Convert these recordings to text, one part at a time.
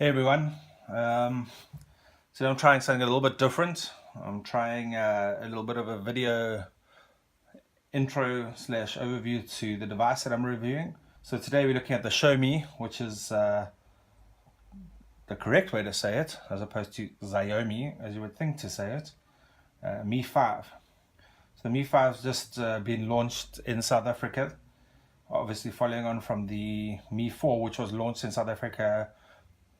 Hey everyone, so I'm trying something a little bit different. I'm trying a little bit of a video intro slash overview to the device that I'm reviewing. So today we're looking at the Xiaomi, which is the correct way to say it, as opposed to Xiaomi, as you would think to say it, Mi 5. So the Mi 5 has just been launched in South Africa, obviously following on from the Mi 4, which was launched in South Africa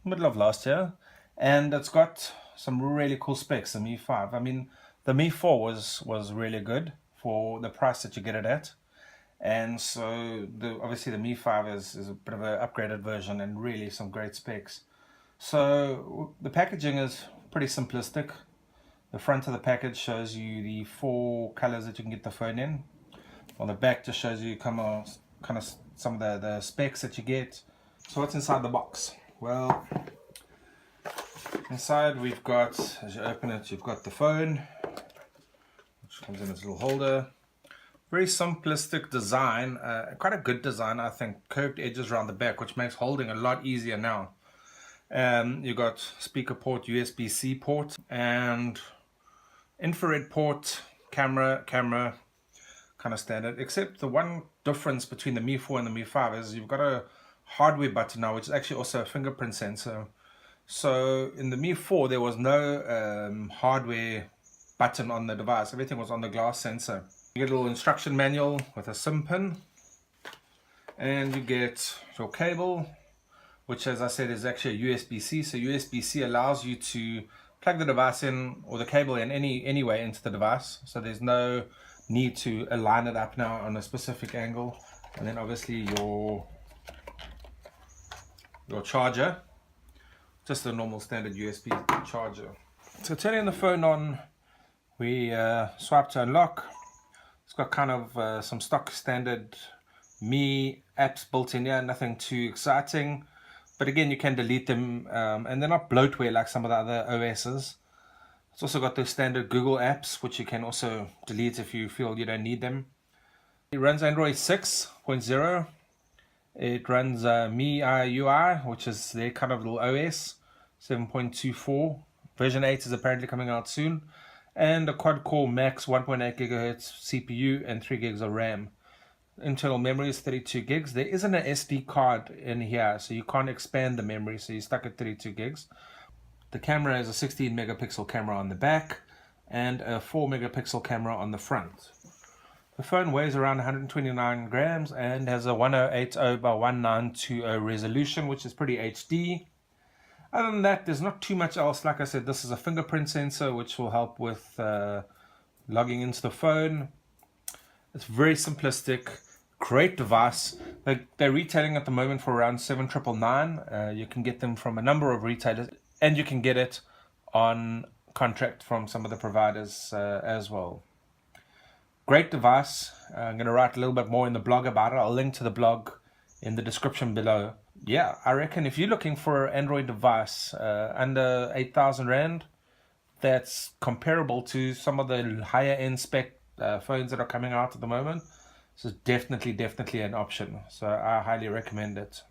middle of last year, and it's got some really cool specs. The Mi 5, I mean, the Mi 4 was really good for the price that you get it at, and so obviously the Mi 5 is a bit of an upgraded version and really some great specs. So the packaging is pretty simplistic. The front of the package shows you the 4 colors that you can get the phone in. On the back just shows you kind of some of the specs that you get. So what's inside the box? Well, inside we've got, as you open it, you've got the phone, which comes in its little holder. Very simplistic design, quite a good design, I think. Curved edges around the back, which makes holding a lot easier now. You've got speaker port, USB-C port, and infrared port, camera, kind of standard. Except the one difference between the Mi 4 and the Mi 5 is you've got a hardware button now, which is actually also a fingerprint sensor. So in the Mi 4 there was no hardware button on the device. Everything was on the glass sensor. You get a little instruction manual with a SIM pin, and you get your cable, which, as I said, is actually a USB-C. So USB-C allows you to plug the device in, or the cable in any way into the device, so there's no need to align it up now on a specific angle. And then obviously your charger, just a normal standard USB charger. So turning the phone on, we swipe to unlock. It's got kind of some stock standard Mi apps built in here, nothing too exciting, but again you can delete them, and they're not bloatware like some of the other OSs. It's also got the standard Google apps, which you can also delete if you feel you don't need them. It runs Android 6.0. It runs MIUI, which is their kind of little OS, 7.24. Version 8 is apparently coming out soon. And a quad-core max 1.8 GHz CPU and 3 gigs of RAM. Internal memory is 32 gigs. There isn't an SD card in here, so you can't expand the memory, so you're stuck at 32 gigs. The camera is a 16 megapixel camera on the back and a 4 megapixel camera on the front. The phone weighs around 129 grams and has a 1080 by 1920 resolution, which is pretty HD. Other than that, there's not too much else. Like I said, this is a fingerprint sensor, which will help with logging into the phone. It's very simplistic, great device. They're retailing at the moment for around 7,999. You can get them from a number of retailers, and you can get it on contract from some of the providers as well. Great device. I'm going to write a little bit more in the blog about it. I'll link to the blog in the description below. Yeah, I reckon if you're looking for an Android device under 8,000 Rand, that's comparable to some of the higher end spec phones that are coming out at the moment. So definitely an option. So I highly recommend it.